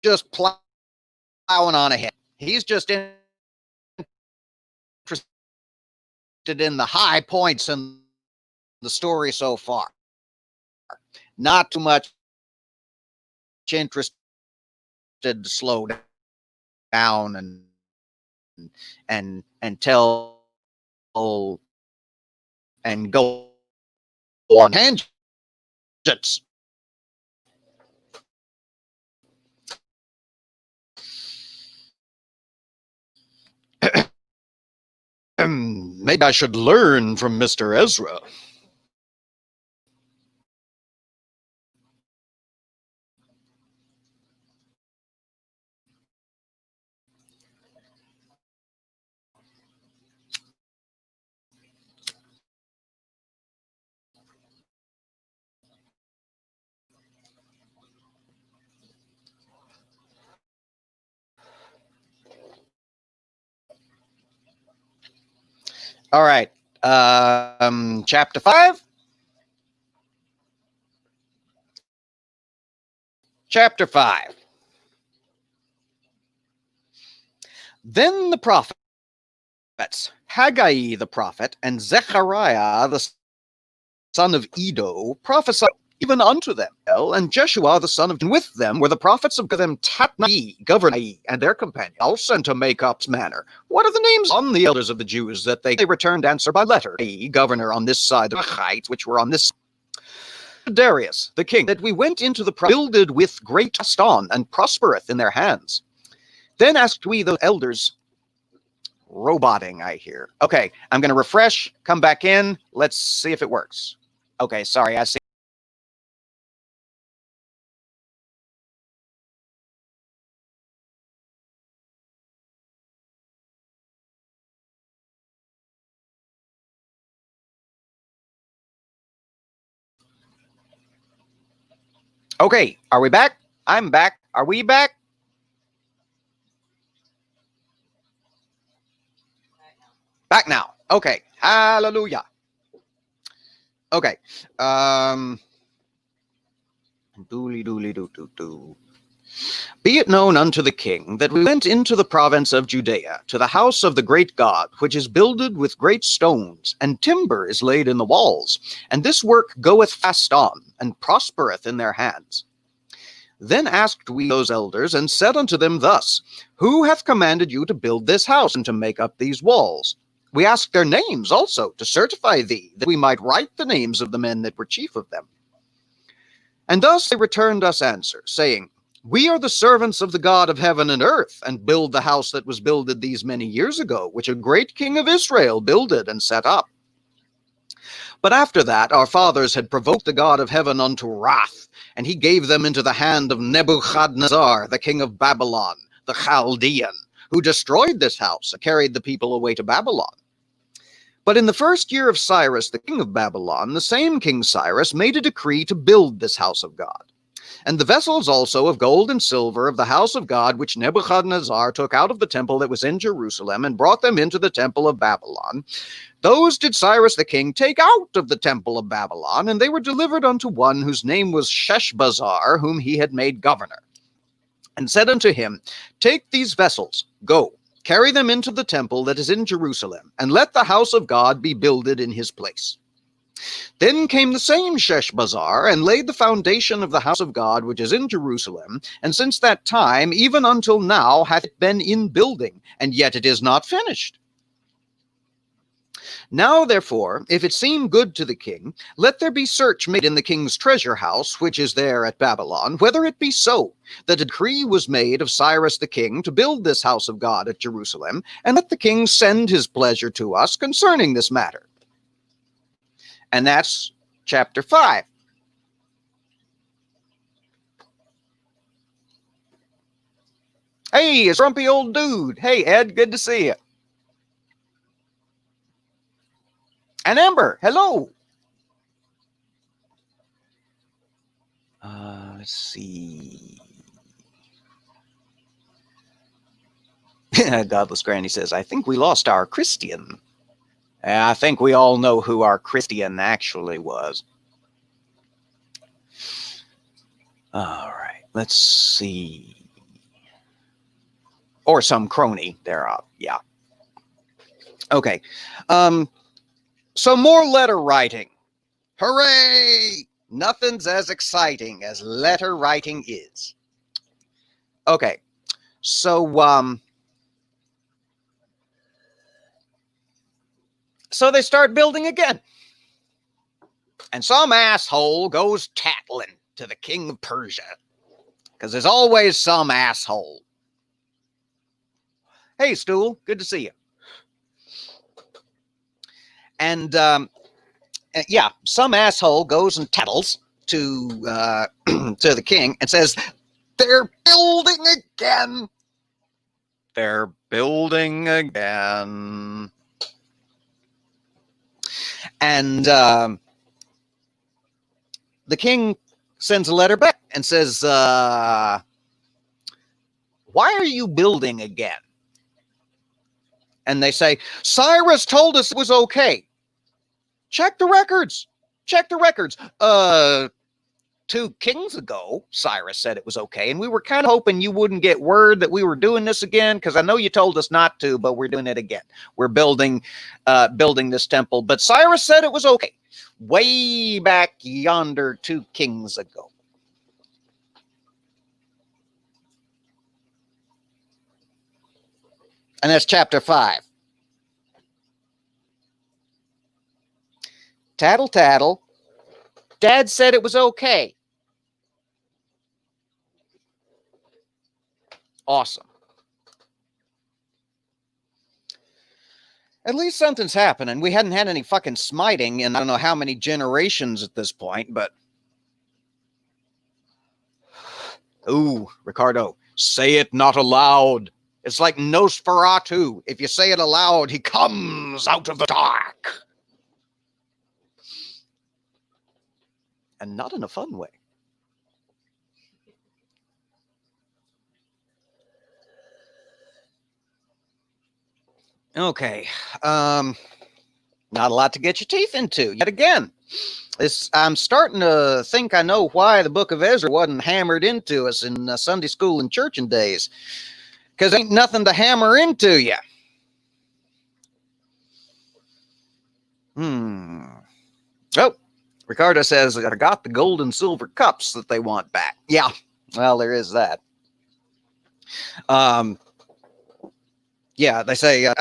just plowing on ahead. He's just interested in the high points in the story so far. Not too much interested to slow down and tell and go on tangents. Maybe I should learn from Mr. Ezra. All right. Chapter 5. Chapter 5. Then the prophets, Haggai the prophet, and Zechariah the son of Iddo, prophesied even unto them. And Jeshua the son of, and with them were the prophets of them Tatnai, governor, and their companions, also to make up's manner. What are the names on the elders of the Jews that they returned answer by letter? Governor on this side of the heights, which were on this. Darius the king, that we went into the builded with great on and prospereth in their hands. Then asked we the elders, roboting, I hear. Okay, I'm going to refresh, come back in. Let's see if it works. Okay, sorry, I see. Okay, are we back? I'm back. Are we back? Back now. Okay. Hallelujah. Okay. Be it known unto the king that we went into the province of Judea, to the house of the great God, which is builded with great stones, and timber is laid in the walls, and this work goeth fast on, and prospereth in their hands. Then asked we those elders, and said unto them thus, Who hath commanded you to build this house, and to make up these walls? We asked their names also, to certify thee, that we might write the names of the men that were chief of them. And thus they returned us answer, saying, We are the servants of the God of heaven and earth, and build the house that was builded these many years ago, which a great king of Israel builded and set up. But after that our fathers had provoked the God of heaven unto wrath, and he gave them into the hand of Nebuchadnezzar, the king of Babylon, the Chaldean, who destroyed this house and carried the people away to Babylon. But in the first year of Cyrus, the king of Babylon, the same King Cyrus made a decree to build this house of God. And the vessels also of gold and silver of the house of God, which Nebuchadnezzar took out of the temple that was in Jerusalem and brought them into the temple of Babylon, those did Cyrus the king take out of the temple of Babylon, and they were delivered unto one whose name was Sheshbazzar, whom he had made governor, and said unto him, Take these vessels, go, carry them into the temple that is in Jerusalem, and let the house of God be builded in his place. Then came the same Sheshbazzar, and laid the foundation of the house of God which is in Jerusalem, and since that time, even until now, hath it been in building, and yet it is not finished. Now, therefore, if it seem good to the king, let there be search made in the king's treasure house, which is there at Babylon, whether it be so, that a decree was made of Cyrus the king to build this house of God at Jerusalem, and let the king send his pleasure to us concerning this matter. And that's chapter 5. Hey, a grumpy old dude. Hey, Ed, good to see you. And Amber, hello. Let's see. Godless Granny says, I think we lost our Christian. I think we all know who our Christian actually was. All right, let's see. Or some crony thereof, yeah. Okay. So more letter writing. Hooray! Nothing's as exciting as letter writing is. Okay, so so they start building again. And some asshole goes tattling to the king of Persia. Because there's always some asshole. Hey, Stool, good to see you. And yeah, some asshole goes and tattles to to the king and says, they're building again. They're building again. And the king sends a letter back and says, why are you building again? And they say, Cyrus told us it was okay. Check the records. Check the records. 2 kings ago, Cyrus said it was okay. And we were kind of hoping you wouldn't get word that we were doing this again, because I know you told us not to, but we're doing it again. We're building this temple. But Cyrus said it was okay. Way back yonder 2 kings ago. And that's chapter 5. Tattle, tattle. Dad said it was okay. Awesome. At least something's happening. We hadn't had any fucking smiting in I don't know how many generations at this point, but... Ooh, Ricardo, say it not aloud. It's like Nosferatu. If you say it aloud, he comes out of the dark. And not in a fun way. Okay. Not a lot to get your teeth into yet again. I'm starting to think I know why the book of Ezra wasn't hammered into us in Sunday school and churching days. Because ain't nothing to hammer into you. Oh, Ricardo says, I got the gold and silver cups that they want back. Yeah, well, there is that. Yeah, they say,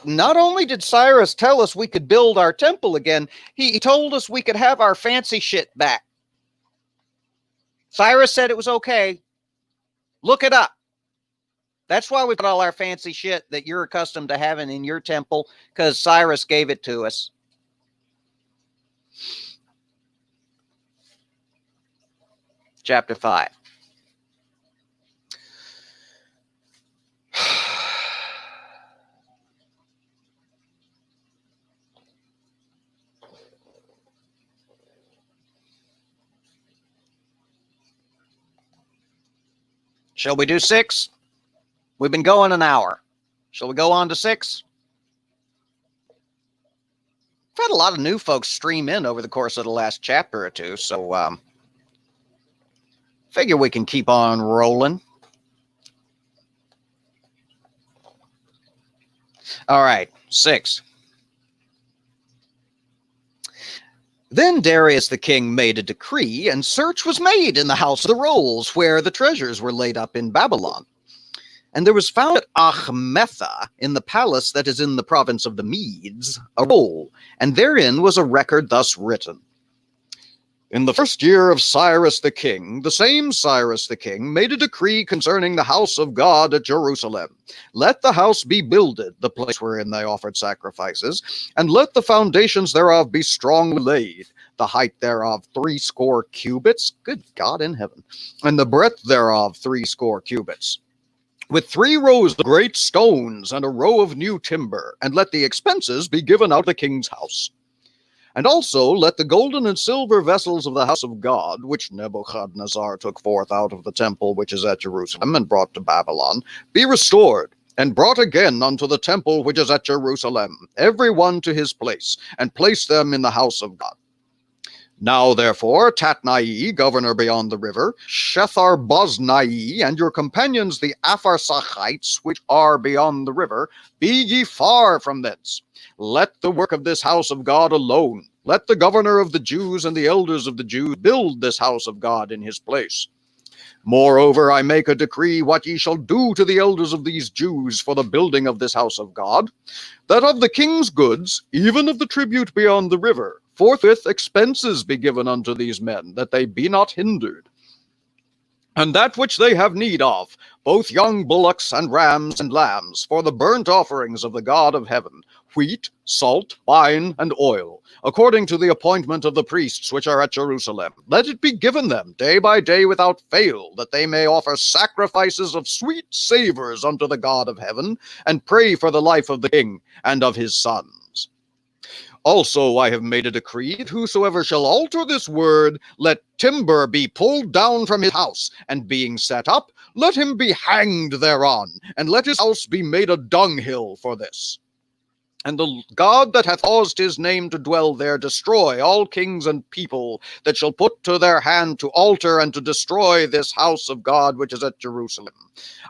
not only did Cyrus tell us we could build our temple again, he told us we could have our fancy shit back. Cyrus said it was okay. Look it up. That's why we've got all our fancy shit that you're accustomed to having in your temple, because Cyrus gave it to us. Chapter 5. Shall we do 6? We've been going an hour. Shall we go on to 6? We've had a lot of new folks stream in over the course of the last chapter or two, so figure we can keep on rolling. All right, 6. Then Darius the king made a decree, and search was made in the house of the rolls, where the treasures were laid up in Babylon. And there was found at Achmetha, in the palace that is in the province of the Medes, a roll, and therein was a record thus written. In the first year of Cyrus the king, the same Cyrus the king made a decree concerning the house of God at Jerusalem. Let the house be builded, the place wherein they offered sacrifices, and let the foundations thereof be strongly laid, the height thereof 80 cubits, good God in heaven, and the breadth thereof 80 cubits, with 3 rows of great stones and a row of new timber, and let the expenses be given out of the king's house. And also let the golden and silver vessels of the house of God, which Nebuchadnezzar took forth out of the temple which is at Jerusalem, and brought to Babylon, be restored, and brought again unto the temple which is at Jerusalem, every one to his place, and place them in the house of God. Now therefore, Tatnai, governor beyond the river, Shethar-boznai, and your companions the Apharsachites, which are beyond the river, be ye far from thence. Let the work of this house of God alone. Let the governor of the Jews and the elders of the Jews build this house of God in his place. Moreover, I make a decree what ye shall do to the elders of these Jews for the building of this house of God, that of the king's goods, even of the tribute beyond the river, forthwith expenses be given unto these men, that they be not hindered. And that which they have need of, both young bullocks and rams and lambs, for the burnt offerings of the God of heaven, wheat, salt, wine, and oil, according to the appointment of the priests which are at Jerusalem. Let it be given them day by day without fail, that they may offer sacrifices of sweet savors unto the God of heaven, and pray for the life of the king and of his sons. Also I have made a decree that whosoever shall alter this word, let timber be pulled down from his house, and being set up, let him be hanged thereon, and let his house be made a dunghill for this. And the God that hath caused his name to dwell there destroy all kings and people that shall put to their hand to alter and to destroy this house of God which is at Jerusalem.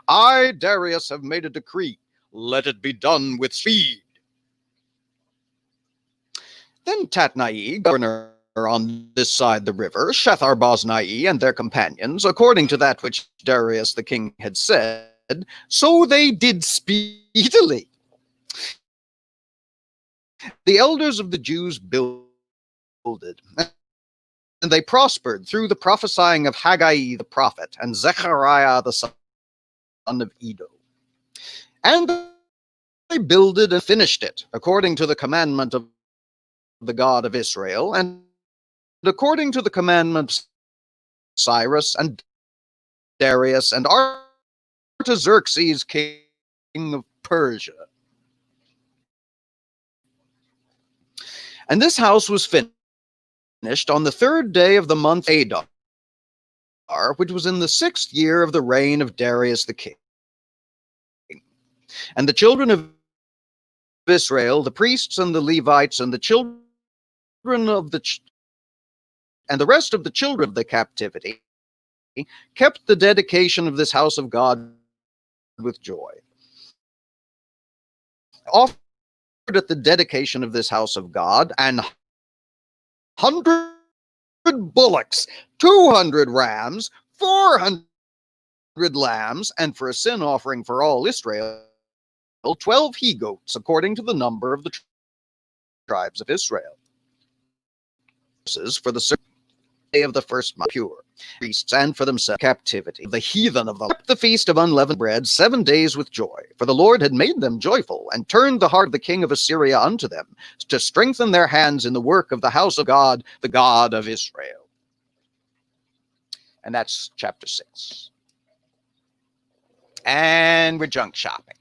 I, Darius, have made a decree. Let it be done with speed. Then Tatnai, governor on this side the river, Shethar-boznai and their companions, according to that which Darius the king had said, so they did speedily. The elders of the Jews builded, and they prospered through the prophesying of Haggai the prophet and Zechariah the son of Iddo. And they builded and finished it, according to the commandment of the God of Israel, and according to the commandment of Cyrus and Darius and Artaxerxes, king of Persia. And this house was finished on the 3rd day of the month Adar, which was in the 6th year of the reign of Darius the king. And the children of Israel, the priests and the Levites, and the children of and the rest of the children of the captivity, kept the dedication of this house of God with joy. Offered at the dedication of this house of God 100 bullocks, 200 rams, 400 lambs, and for a sin offering for all Israel, 12 he-goats, according to the number of the tribes of Israel. For the day of the first month pure. Priests and for themselves captivity. The heathen of the feast of unleavened bread 7 days with joy. For the Lord had made them joyful, and turned the heart of the king of Assyria unto them, to strengthen their hands in the work of the house of God, the God of Israel. And that's chapter 6. And we're junk shopping.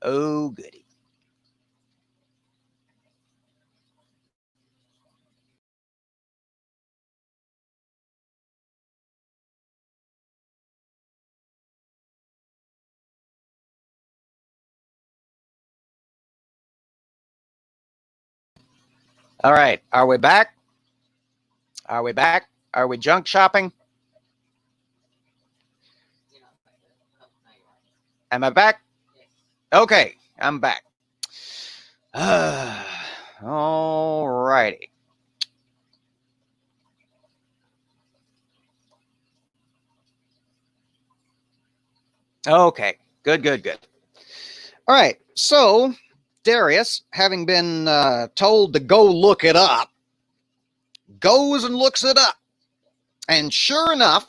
Oh, goody. All right. Are we back? Are we back? Are we junk shopping? Am I back? Okay, I'm back. All righty. Okay, good, good, good. All right, so Darius, having been told to go look it up, goes and looks it up. And sure enough,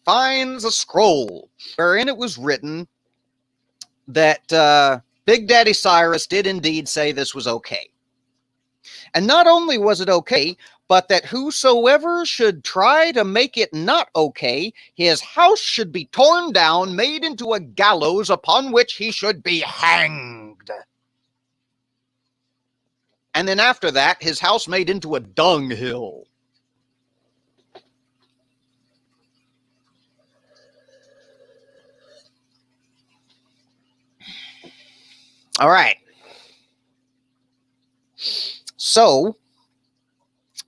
finds a scroll wherein it was written that Big Daddy Cyrus did indeed say this was okay. And not only was it okay, but that whosoever should try to make it not okay, his house should be torn down, made into a gallows upon which he should be hanged. And then after that, his house made into a dunghill. All right. So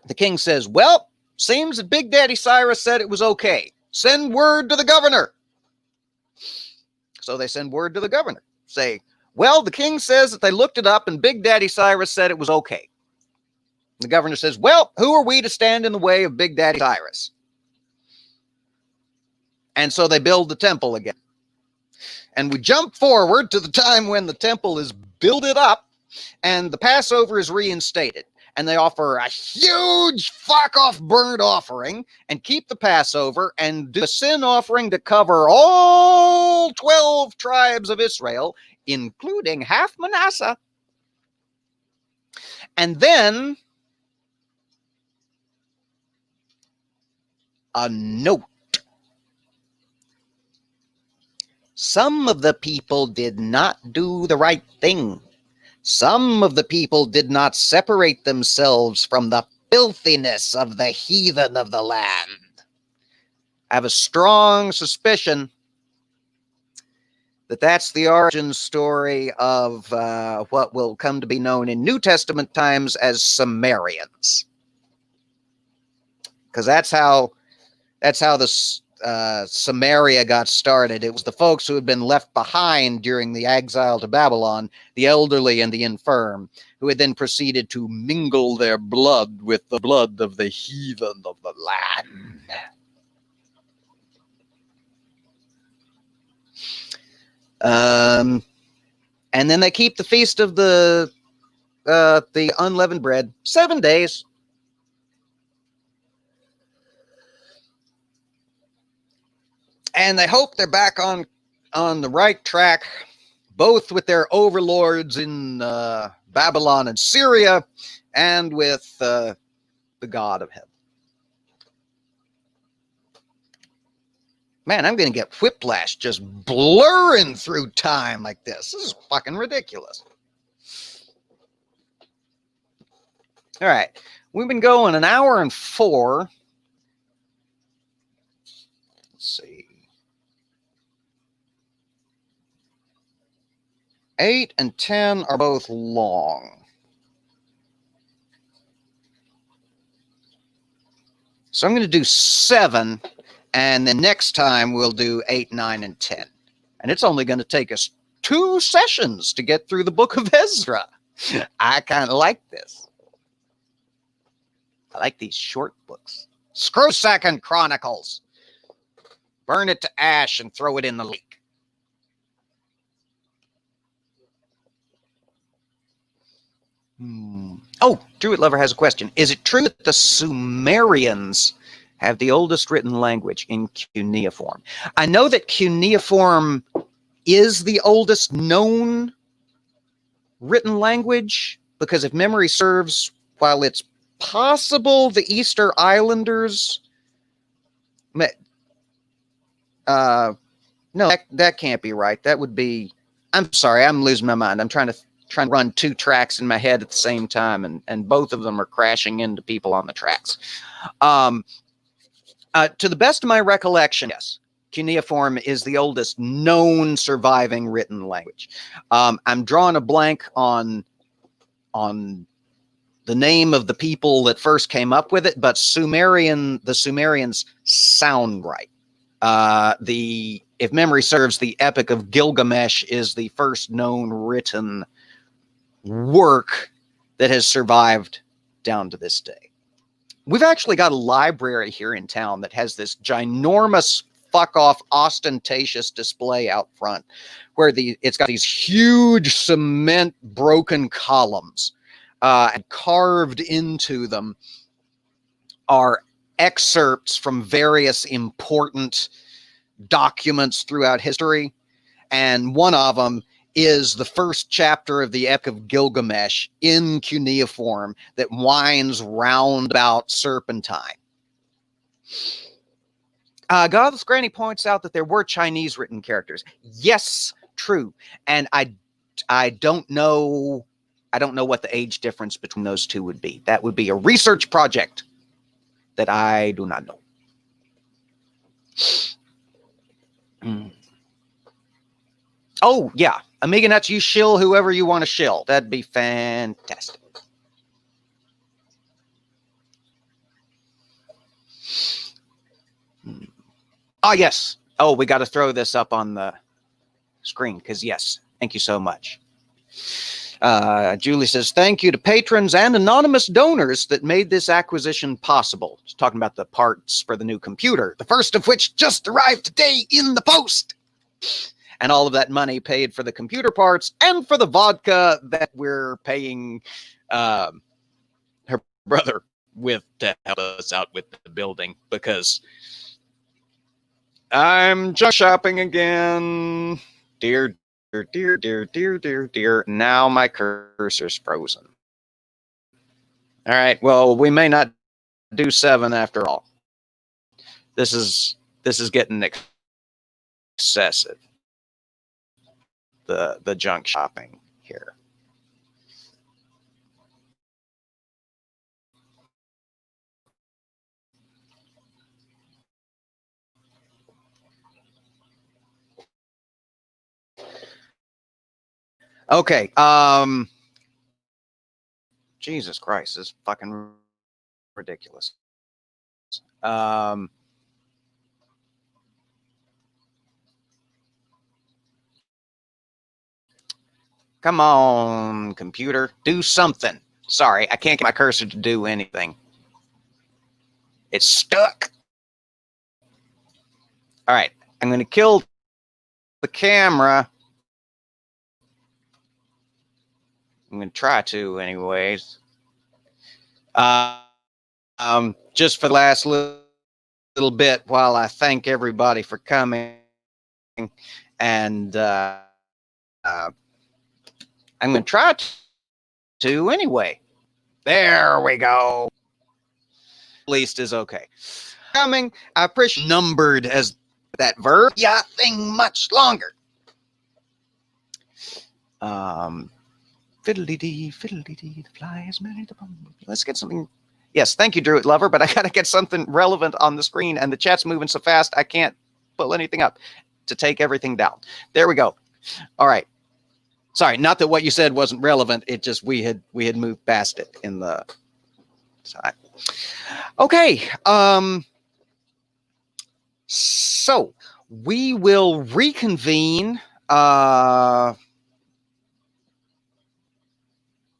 the king says, well, seems that Big Daddy Cyrus said it was okay. Send word to the governor. So they send word to the governor. Say, well, the king says that they looked it up and Big Daddy Cyrus said it was okay. The governor says, well, who are we to stand in the way of Big Daddy Cyrus? And so they build the temple again. And we jump forward to the time when the temple is builded up and the Passover is reinstated. And they offer a huge fuck-off burnt offering and keep the Passover and do a sin offering to cover all 12 tribes of Israel, including half Manasseh. And then a note. Some of the people did not do the right thing. Some of the people did not separate themselves from the filthiness of the heathen of the land. I have a strong suspicion that that's the origin story of what will come to be known in New Testament times as Sumerians. Because that's how the Samaria got started. It was the folks who had been left behind during the exile to Babylon, the elderly and the infirm, who had then proceeded to mingle their blood with the blood of the heathen of the land. And then they keep the feast of the unleavened bread 7 days. And they hope they're back on the right track, both with their overlords in Babylon and Syria, and with the God of heaven. Man, I'm going to get whiplash just blurring through time like this. This is fucking ridiculous. All right. We've been going 1 hour and 4. Let's see. 8 and 10 are both long. So I'm going to do 7, and then next time we'll do 8, 9, and 10. And it's only going to take us 2 sessions to get through the book of Ezra. I kind of like this. I like these short books. Screw 2nd Chronicles. Burn it to ash and throw it in the lake. Oh, Druid Lover has a question. Is it true that the Sumerians have the oldest written language in cuneiform. I know that cuneiform is the oldest known written language because if memory serves, while it's possible the Easter Islanders, no, that can't be right. That would be, I'm sorry, I'm losing my mind. I'm trying to run two tracks in my head at the same time, and both of them are crashing into people on the tracks. To the best of my recollection, yes, cuneiform is the oldest known surviving written language. I'm drawing a blank on the name of the people that first came up with it, but the Sumerians sound right. If memory serves, the Epic of Gilgamesh is the first known written work that has survived down to this day. We've actually got a library here in town that has this ginormous fuck off ostentatious display out front where it's got these huge cement broken columns, and carved into them are excerpts from various important documents throughout history. And one of them is the first chapter of the Epic of Gilgamesh in cuneiform that winds round about Serpentine. God's Granny points out that there were Chinese written characters. Yes, true. And I don't know what the age difference between those two would be. That would be a research project that I do not know. Oh, yeah. Amiga Nuts, you shill whoever you want to shill. That'd be fantastic. Oh, yes. Oh, we got to throw this up on the screen because, yes, thank you so much. Julie says, thank you to patrons and anonymous donors that made this acquisition possible. She's talking about the parts for the new computer, the first of which just arrived today in the post. And all of that money paid for the computer parts and for the vodka that we're paying her brother with to help us out with the building, because I'm junk shopping again. Dear, dear, dear, dear, dear, dear. Now my cursor's frozen. All right. Well, we may not do 7 after all. This is getting excessive. The junk shopping here. Okay. Jesus Christ, this is fucking ridiculous. Come on, computer, do something. Sorry, I can't get my cursor to do anything. It's stuck. All right, I'm going to kill the camera. I'm going to try to anyways. Just for the last little bit while I thank everybody for coming. And I'm going to try to anyway. There we go. At least is okay. Coming, I appreciate numbered as that verb. Yeah, thing much longer. Fiddly-dee, fiddly-dee, the fly is married the bumblebee. Let's get something. Yes, thank you, Druid Lover, but I got to get something relevant on the screen, and the chat's moving so fast I can't pull anything up to take everything down. There we go. All right. Sorry, not that what you said wasn't relevant. It just we had moved past it in the side. Okay. So we will reconvene.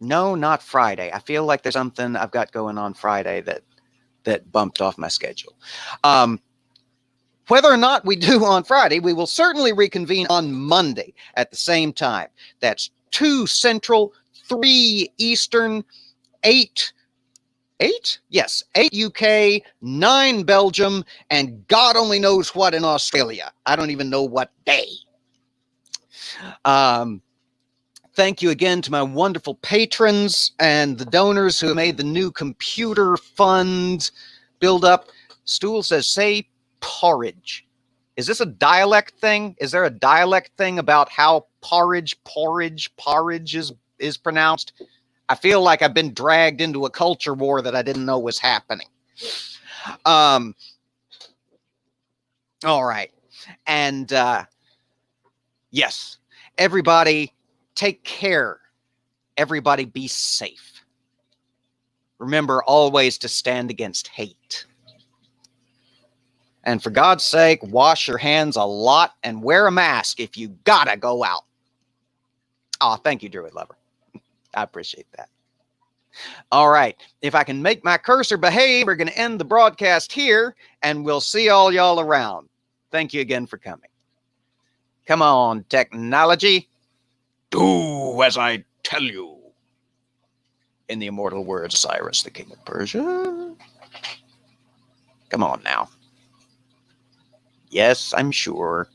No, not Friday. I feel like there's something I've got going on Friday that bumped off my schedule. Whether or not we do on Friday, we will certainly reconvene on Monday at the same time. That's 2 Central, 3 Eastern, 8 8? Yes, 8 UK, 9 Belgium, and God only knows what in Australia. I don't even know what day. Thank you again to my wonderful patrons and the donors who made the new computer fund build up. Stool says, say porridge. Is this a dialect thing? Is there a dialect thing about how porridge is pronounced? I feel like I've been dragged into a culture war that I didn't know was happening. All right. And yes, everybody take care. Everybody be safe. Remember always to stand against hate. And for God's sake, wash your hands a lot and wear a mask if you gotta go out. Oh, thank you, Druid Lover. I appreciate that. All right. If I can make my cursor behave, we're going to end the broadcast here, and we'll see all y'all around. Thank you again for coming. Come on, technology. Do as I tell you. In the immortal words, Cyrus, the king of Persia. Come on now. Yes, I'm sure.